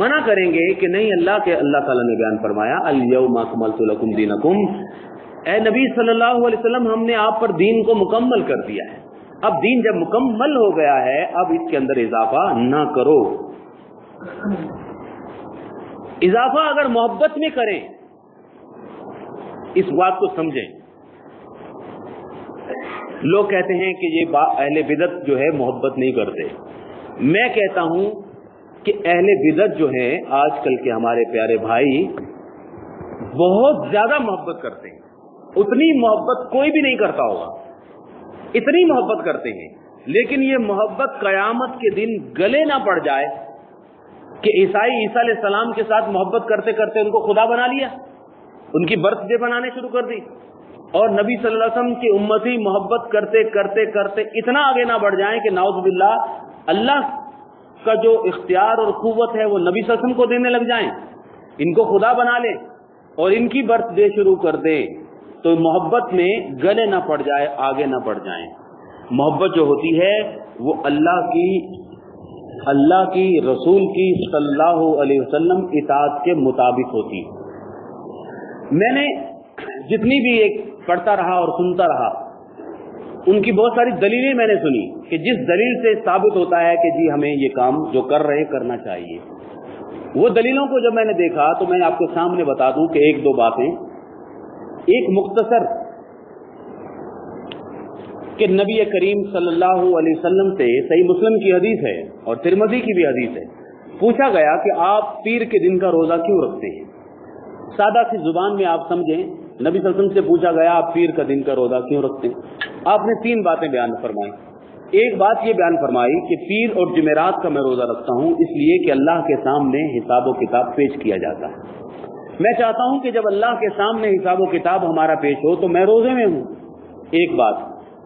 منع کریں گے کہ نہیں، اللہ تعالیٰ نے بیان فرمایا الیوم اکملت لکم دینکم، اے نبی صلی اللہ علیہ وسلم ہم نے آپ پر دین کو مکمل کر دیا ہے، اب دین جب مکمل ہو گیا ہے اب اس کے اندر اضافہ نہ کرو۔ اضافہ اگر محبت میں کریں، اس بات کو سمجھیں، لوگ کہتے ہیں کہ یہ اہل بدعت جو ہے محبت نہیں کرتے، میں کہتا ہوں کہ اہل بدعت جو ہیں آج کل کے ہمارے پیارے بھائی بہت زیادہ محبت کرتے ہیں، اتنی محبت کوئی بھی نہیں کرتا ہوگا، اتنی محبت کرتے ہیں، لیکن یہ محبت قیامت کے دن گلے نہ پڑ جائے کہ عیسائی عیسیٰ علیہ السلام کے ساتھ محبت کرتے کرتے ان کو خدا بنا لیا، ان کی برتھ ڈے بنانے شروع کر دی، اور نبی صلی اللہ علیہ وسلم کی امتی محبت کرتے کرتے کرتے اتنا آگے نہ بڑھ جائیں کہ نعوذ باللہ اللہ کا جو اختیار اور قوت ہے وہ نبی صلی اللہ علیہ وسلم کو دینے لگ جائیں، ان کو خدا بنا لیں اور ان کی برتھ ڈے شروع کر دیں، تو محبت میں گلے نہ پڑ جائے، آگے نہ بڑھ جائیں۔ محبت جو ہوتی ہے وہ اللہ کی رسول کی صلی اللہ علیہ وسلم اطاعت کے مطابق ہوتی ہے۔ میں نے جتنی بھی ایک پڑھتا رہا اور سنتا رہا، ان کی بہت ساری دلیلیں میں نے سنی کہ جس دلیل سے ثابت ہوتا ہے کہ جی ہمیں یہ کام جو کر رہے ہیں کرنا چاہیے، وہ دلیلوں کو جب میں نے دیکھا تو میں آپ کے سامنے بتا دوں کہ 1-2 باتیں، ایک مختصر کہ نبی کریم صلی اللہ علیہ وسلم سے صحیح مسلم کی حدیث ہے اور ترمذی کی بھی حدیث ہے، پوچھا گیا کہ آپ پیر کے دن کا روزہ کیوں رکھتے ہیں؟ سادہ سی زبان میں آپ سمجھیں، نبی صلی اللہ علیہ وسلم سے پوچھا گیا آپ پیر کا دن کا روزہ کیوں رکھتے ہیں؟ آپ نے 3 باتیں بیان فرمائی۔ ایک بات یہ بیان فرمائی کہ پیر اور جمعرات کا میں روزہ رکھتا ہوں اس لیے کہ اللہ کے سامنے حساب و کتاب پیش کیا جاتا ہے، میں چاہتا ہوں کہ جب اللہ کے سامنے حساب و کتاب ہمارا پیش ہو تو میں روزے میں ہوں، ایک بات۔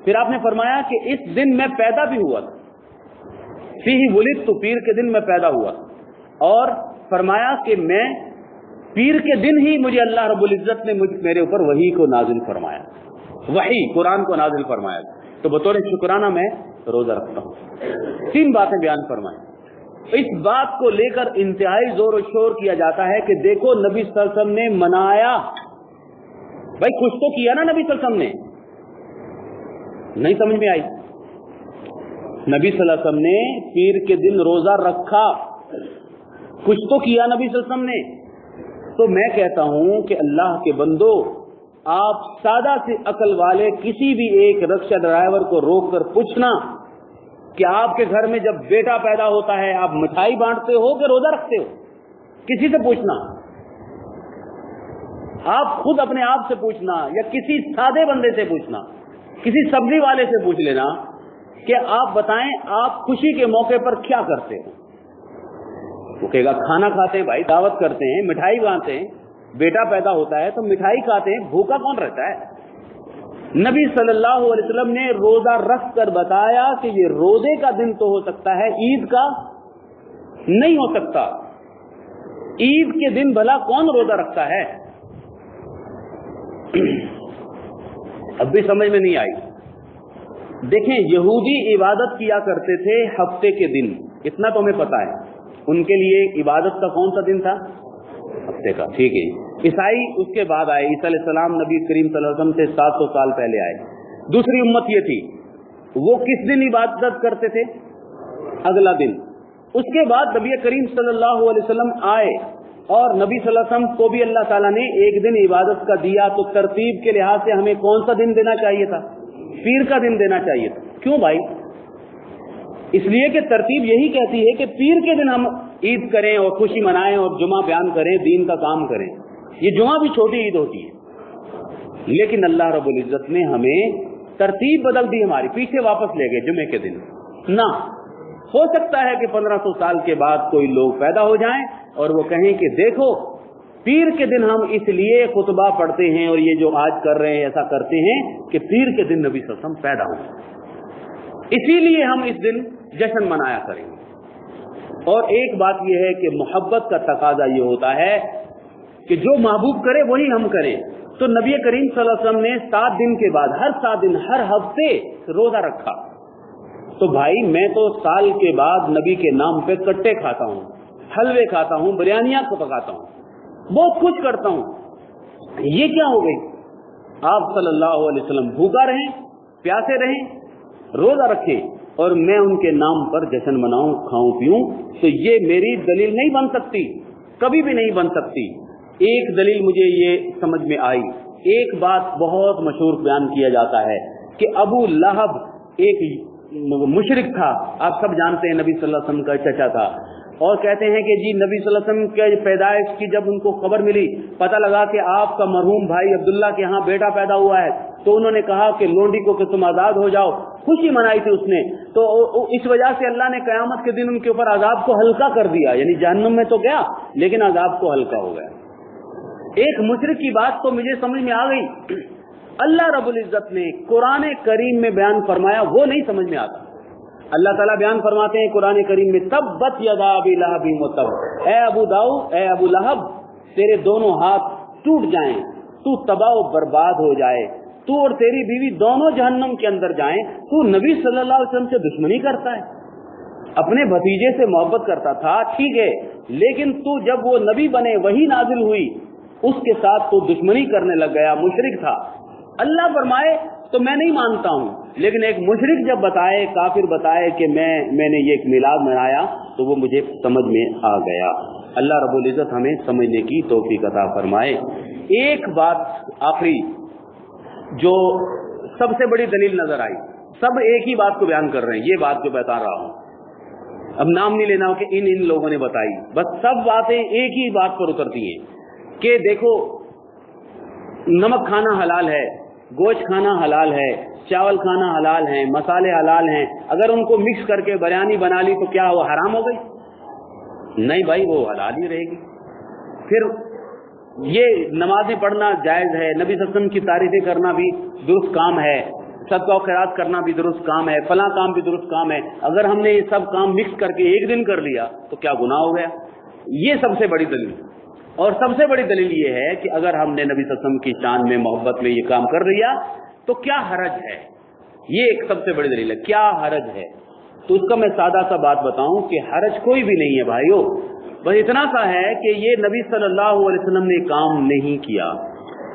پھر آپ نے فرمایا کہ اس دن میں پیدا بھی ہوا تھا، فیہ ولدت، تو پیر کے دن میں پیدا ہوا، اور فرمایا کہ میں پیر کے دن ہی مجھے اللہ رب العزت نے میرے اوپر وحی کو نازل فرمایا، وحی قرآن کو نازل فرمایا، تو بطور شکرانہ میں روزہ رکھتا ہوں۔ 3 باتیں بیان فرمائیں۔ اس بات کو لے کر انتہائی زور و شور کیا جاتا ہے کہ دیکھو نبی صلی اللہ علیہ وسلم نے منایا، بھائی کچھ تو کیا نا نبی صلی اللہ علیہ وسلم نے، نہیں سمجھ میں آئی؟ نبی صلی اللہ علیہ وسلم نے پیر کے دن روزہ رکھا، کچھ تو کیا نبی صلی اللہ علیہ وسلم نے۔ تو میں کہتا ہوں کہ اللہ کے بندو، آپ سادہ سے عقل والے کسی بھی ایک رکشہ ڈرائیور کو روک کر پوچھنا کہ آپ کے گھر میں جب بیٹا پیدا ہوتا ہے آپ مٹھائی بانٹتے ہو کہ روزہ رکھتے ہو؟ کسی سے پوچھنا، آپ خود اپنے آپ سے پوچھنا، یا کسی سادے بندے سے پوچھنا، کسی سبزی والے سے پوچھ لینا کہ آپ بتائیں آپ خوشی کے موقع پر کیا کرتے ہو؟ وہ کہے گا کھانا کھاتے ہیں بھائی، دعوت کرتے ہیں، مٹھائی بانٹتے ہیں، بیٹا پیدا ہوتا ہے تو مٹھائی کھاتے ہیں، بھوکا کون رہتا ہے؟ نبی صلی اللہ علیہ وسلم نے روزہ رکھ کر بتایا کہ یہ روزے کا دن تو ہو سکتا ہے، عید کا نہیں ہو سکتا۔ عید کے دن بھلا کون روزہ رکھتا ہے؟ اب بھی سمجھ میں نہیں آئی؟ دیکھیں، یہودی عبادت کیا کرتے تھے ہفتے کے دن، اتنا تو ہمیں پتا ہے، ان کے لیے عبادت کا کون سا دن تھا؟ ہفتے کا، ٹھیک ہے۔ عیسائی اس کے بعد آئے، عیسیٰ علیہ السلام نبی کریم صلی اللہ علیہ وسلم سے 700 سال پہلے آئے۔ دوسری امت یہ تھی، وہ کس دن عبادت کرتے تھے؟ اگلا دن۔ اس کے بعد نبی کریم صلی اللہ علیہ وسلم آئے، اور نبی صلی اللہ علیہ وسلم کو بھی اللہ تعالیٰ نے ایک دن عبادت کا دیا، تو ترتیب کے لحاظ سے ہمیں کون سا دن دینا چاہیے تھا؟ پیر کا دن دینا چاہیے تھا۔ کیوں بھائی؟ اس لیے کہ ترتیب یہی کہتی ہے کہ پیر کے دن ہم عید کریں اور خوشی منائیں اور جمعہ بیان کریں، دین کا کام کریں۔ یہ جمعہ بھی چھوٹی عید ہوتی ہے، لیکن اللہ رب العزت نے ہمیں ترتیب بدل دی، ہماری پیچھے واپس لے گئے جمعے کے دن۔ نہ ہو سکتا ہے کہ 1500 سال کے بعد کوئی لوگ پیدا ہو جائیں اور وہ کہیں کہ دیکھو پیر کے دن ہم اس لیے خطبہ پڑھتے ہیں اور یہ جو آج کر رہے ہیں ایسا کرتے ہیں کہ پیر کے دن نبی صلی اللہ علیہ وسلم پیدا ہوں، اسی لیے ہم اس دن جشن منایا کریں گے۔ اور ایک بات یہ ہے کہ محبت کا تقاضا یہ ہوتا ہے کہ جو محبوب کرے وہی ہم کریں۔ تو نبی کریم صلی اللہ علیہ وسلم نے 7 دن کے بعد ہر 7 دن ہر ہفتے روزہ رکھا۔ تو بھائی میں تو سال کے بعد نبی کے نام پہ کٹے کھاتا ہوں، حلوے کھاتا ہوں، بریانیاں پکاتا ہوں، بہت کچھ کرتا ہوں، یہ کیا ہو گئی؟ آپ صلی اللہ علیہ وسلم بھوکا رہیں، پیاسے رہیں، روزہ رکھیں اور میں ان کے نام پر جشن مناؤں، کھاؤں پیوں، تو یہ میری دلیل نہیں بن سکتی، کبھی بھی نہیں بن سکتی۔ ایک دلیل مجھے یہ سمجھ میں آئی، ایک بات بہت مشہور بیان کیا جاتا ہے کہ ابو لہب ایک مشرک تھا، آپ سب جانتے ہیں، نبی صلی اللہ علیہ وسلم کا چچا تھا، اور کہتے ہیں کہ جی نبی صلی اللہ علیہ وسلم کے پیدائش کی جب ان کو خبر ملی، پتہ لگا کہ آپ کا مرحوم بھائی عبداللہ کے ہاں بیٹا پیدا ہوا ہے، تو انہوں نے کہا کہ لونڈی کو کہ تم آزاد ہو جاؤ، خوشی منائی تھی اس نے، تو اس وجہ سے اللہ نے قیامت کے دن ان کے اوپر عذاب کو ہلکا کر دیا، یعنی جہنم میں تو گیا لیکن عذاب کو ہلکا ہو گیا۔ ایک مشرک کی بات تو مجھے سمجھ میں آ گئی، اللہ رب العزت نے قرآن کریم میں بیان فرمایا وہ نہیں سمجھ میں آتا۔ اللہ تعالیٰ بیان فرماتے ہیں قرآن کریم میں تبت یدا ابی لہب وتب، اے ابو داؤد، اے ابو لہب، تیرے دونوں ہاتھ ٹوٹ جائیں، تو تباہ و برباد ہو جائے، تو اور تیری بیوی دونوں جہنم کے اندر جائیں۔ تو نبی صلی اللہ علیہ وسلم سے دشمنی کرتا ہے، اپنے بھتیجے سے محبت کرتا تھا، ٹھیک ہے، لیکن تو جب وہ نبی بنے وہی نازل ہوئی اس کے ساتھ تو دشمنی کرنے لگ گیا، مشرک تھا۔ اللہ فرمائے تو میں نہیں مانتا ہوں، لیکن ایک مشرک جب بتائے، کافر بتائے کہ میں نے یہ ایک میلاد منایا تو وہ مجھے سمجھ میں آ گیا۔ اللہ رب العزت ہمیں سمجھنے کی توفیق عطا فرمائے۔ ایک بات آخری جو سب سے بڑی دلیل نظر آئی، سب ایک ہی بات کو بیان کر رہے ہیں، یہ بات جو بتا رہا ہوں، اب نام نہیں لینا ہو کہ ان لوگوں نے بتائی، بس سب باتیں ایک ہی بات پر اترتی ہیں کہ دیکھو نمک کھانا حلال ہے، گوشت کھانا حلال ہے، چاول کھانا حلال ہے، مسالے حلال ہیں، اگر ان کو مکس کر کے بریانی بنا لی تو کیا وہ حرام ہو گئی؟ نہیں بھائی، وہ حلال ہی رہے گی۔ پھر یہ نمازیں پڑھنا جائز ہے، نبی صلی اللہ علیہ وسلم کی تعریفیں کرنا بھی درست کام ہے، صدقہ و خیرات کرنا بھی درست کام ہے، فلاں کام بھی درست کام ہے، اگر ہم نے یہ سب کام مکس کر کے ایک دن کر لیا تو کیا گناہ ہو گیا؟ یہ سب سے بڑی دلیل۔ اور سب سے بڑی دلیل یہ ہے کہ اگر ہم نے نبی صلی اللہ علیہ وسلم کی شان میں محبت میں یہ کام کر لیا تو کیا حرج ہے؟ یہ ایک سب سے بڑی دلیل ہے، کیا حرج ہے؟ تو اس کا میں سادہ سا بات بتاؤں کہ حرج کوئی بھی نہیں ہے بھائیو، بس اتنا سا ہے کہ یہ نبی صلی اللہ علیہ وسلم نے کام نہیں کیا۔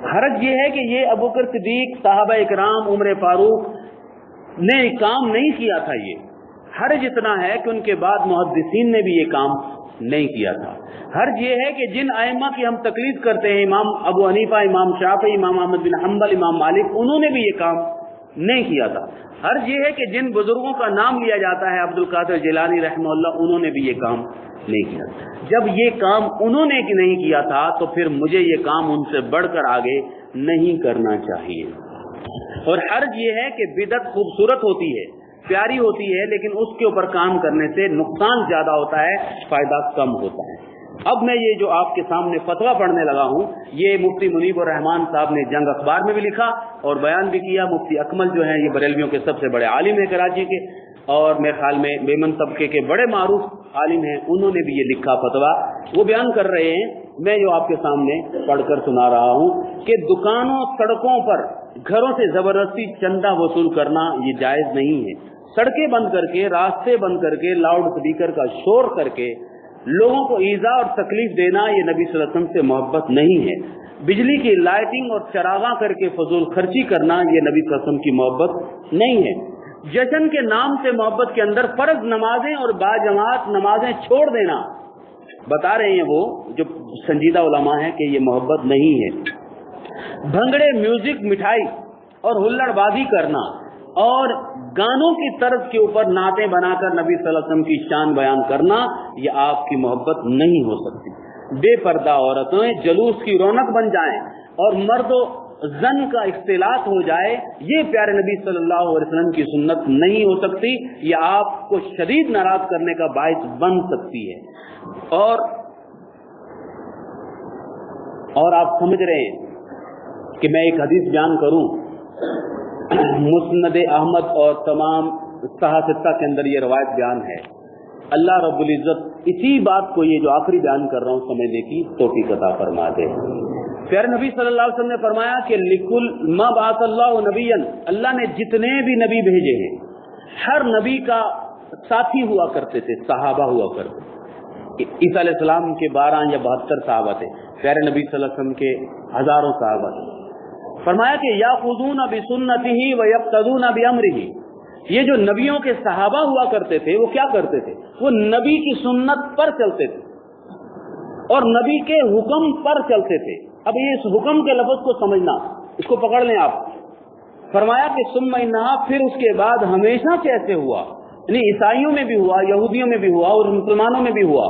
حرج یہ ہے کہ یہ ابوبکر صدیق، صحابہ اکرام، عمر فاروق نے کام نہیں کیا تھا۔ یہ حرج اتنا ہے کہ ان کے بعد محدثین نے بھی یہ کام نہیں کیا تھا۔ حرج یہ ہے کہ جن ائمہ کی ہم تقلید کرتے ہیں، امام ابو حنیفہ، امام شافعی، امام احمد بن حنبل، امام مالک، انہوں نے بھی یہ کام نہیں کیا تھا۔ حرج یہ ہے کہ جن بزرگوں کا نام لیا جاتا ہے، عبد القادر جیلانی رحمہ اللہ، انہوں نے بھی یہ کام نہیں کیا۔ جب یہ کام انہوں نے نہیں کیا تھا تو پھر مجھے یہ کام ان سے بڑھ کر آگے نہیں کرنا چاہیے۔ اور حرج یہ ہے کہ بدعت خوبصورت ہوتی ہے، پیاری ہوتی ہے، لیکن اس کے اوپر کام کرنے سے نقصان زیادہ ہوتا ہے، فائدہ کم ہوتا ہے۔ اب میں یہ جو آپ کے سامنے فتویٰ پڑھنے لگا ہوں، یہ مفتی منیب الرحمان صاحب نے جنگ اخبار میں بھی لکھا اور بیان بھی کیا۔ مفتی اکمل جو ہیں یہ بریلویوں کے سب سے بڑے عالم ہیں کراچی کے، اور میرے خیال میں میمن طبقے کے بڑے معروف عالم ہیں، انہوں نے بھی یہ لکھا فتویٰ، وہ بیان کر رہے ہیں۔ میں جو آپ کے سامنے پڑھ کر سنا رہا ہوں کہ دکانوں، سڑکوں پر گھروں سے زبردستی چندہ وصول کرنا یہ جائز نہیں ہے۔ سڑکیں بند کر کے، راستے بند کر کے، لاؤڈ اسپیکر کا شور کر کے لوگوں کو ایذا اور تکلیف دینا یہ نبی صلی اللہ علیہ وسلم سے محبت نہیں ہے۔ بجلی کی لائٹنگ اور چراغاں کر کے فضول خرچی کرنا یہ نبی صلی اللہ علیہ وسلم کی محبت نہیں ہے۔ جشن کے نام سے محبت کے اندر فرض نمازیں اور باجماعت نمازیں چھوڑ دینا بتا رہے ہیں وہ جو سنجیدہ علماء ہیں کہ یہ محبت نہیں ہے۔ بھنگڑے، میوزک، مٹھائی اور ہلڑ بازی کرنا اور گانوں کی طرز کے اوپر نعتیں بنا کر نبی صلی اللہ علیہ وسلم کی شان بیان کرنا، یہ آپ کی محبت نہیں ہو سکتی۔ بے پردہ عورتیں جلوس کی رونق بن جائیں اور مرد و زن کا اختلاط ہو جائے، یہ پیارے نبی صلی اللہ علیہ وسلم کی سنت نہیں ہو سکتی، یہ آپ کو شدید ناراض کرنے کا باعث بن سکتی ہے۔ اور آپ سمجھ رہے ہیں کہ میں ایک حدیث بیان کروں، مسند احمد اور تمام صحاح ستہ کے اندر یہ روایت بیان ہے۔ اللہ رب العزت اسی بات کو، یہ جو آخری بیان کر رہا ہوں، سمجھنے کی توفیق عطا فرما دے۔ پیارے نبی صلی اللہ علیہ وسلم نے فرمایا کہ لکل ما بعث اللہ نبیا، اللہ نے جتنے بھی نبی بھیجے ہیں ہر نبی کا ساتھی ہوا کرتے تھے، صحابہ ہوا کرتے تھے۔ عیسیٰ علیہ السلام کے 12 یا 72 صحابہ تھے، پیارے نبی صلی اللہ علیہ وسلم کے ہزاروں صحابہ تھے۔ فرمایا کہ یاخذون بسنتہ ویقتدون بامرہ، یہ جو نبیوں کے صحابہ ہوا کرتے تھے وہ کیا کرتے تھے؟ وہ نبی کی سنت پر چلتے تھے اور نبی کے حکم پر چلتے تھے۔ اب یہ اس حکم کے لفظ کو سمجھنا، اس کو پکڑ لیں آپ۔ فرمایا کہ ثم انہا، پھر اس کے بعد ہمیشہ سے ایسے ہوا، یعنی عیسائیوں میں بھی ہوا، یہودیوں میں بھی ہوا اور مسلمانوں میں بھی ہوا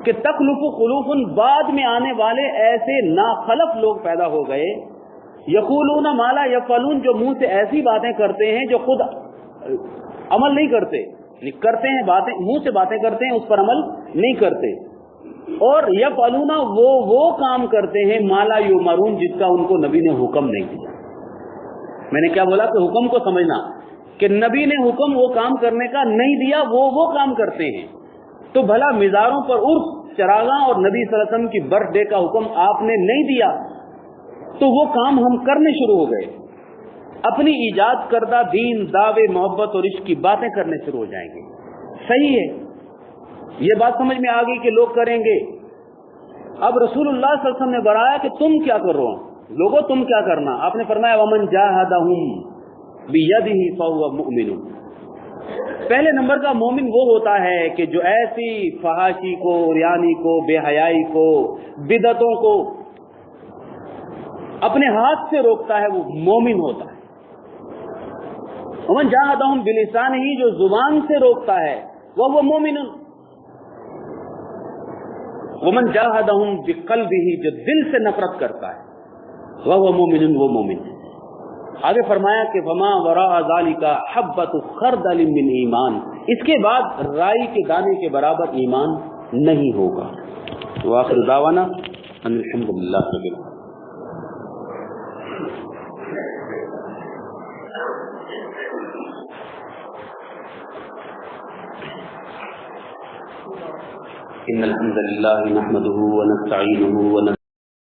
کہ تخلف خلوف، بعد میں آنے والے ایسے ناخلف لوگ پیدا ہو گئے، یقولون ما لا یفعلون، جو منہ سے ایسی باتیں کرتے ہیں جو خود عمل نہیں کرتے، کرتے ہیں باتیں، منہ سے باتیں کرتے ہیں، اس پر عمل نہیں کرتے، اور یفعلون، وہ کام کرتے ہیں ما لا یؤمرون، جس کا ان کو نبی نے حکم نہیں دیا۔ میں نے کیا بولا کہ حکم کو سمجھنا، کہ نبی نے حکم وہ کام کرنے کا نہیں دیا، وہ کام کرتے ہیں۔ تو بھلا مزاروں پر عرس، چراغاں اور نبی صلی اللہ علیہ وسلم کی برتھ ڈے کا حکم آپ نے نہیں دیا، تو وہ کام ہم کرنے شروع ہو گئے، اپنی ایجاد کردہ دین، دعوے، محبت اور عشق کی باتیں کرنے شروع ہو جائیں گے۔ صحیح ہے، یہ بات سمجھ میں آ گئی کہ لوگ کریں گے۔ اب رسول اللہ صلی اللہ علیہ وسلم نے بتایا کہ تم کیا کر رہو ہو، لوگوں تم کیا کرنا۔ آپ نے فرمایا ومن جاہدہم بیدہ فہو مؤمن، پہلے نمبر کا مومن وہ ہوتا ہے کہ جو ایسی فحاشی کو، ریانی کو، بے حیائی کو، بدعتوں کو اپنے ہاتھ سے روکتا ہے، وہ مومن ہوتا ہے۔ ومن جاہدہم بلسانہ، جو زبان سے روکتا ہے وہ مومن۔ ومن جاہدہم بقلبہ، جو دل سے نفرت کرتا ہے وہ مومن، وہ مومن ہے۔ آگے فرمایا کہ فما وراء ذالک حبۃ خردل من ایمان، اس کے بعد رائی کے دانے کے برابر ایمان نہیں ہوگا۔ وآخر دعوانا ان الحمد للہ رب العالمین۔ ان الحمد لله نحمده ونستعينه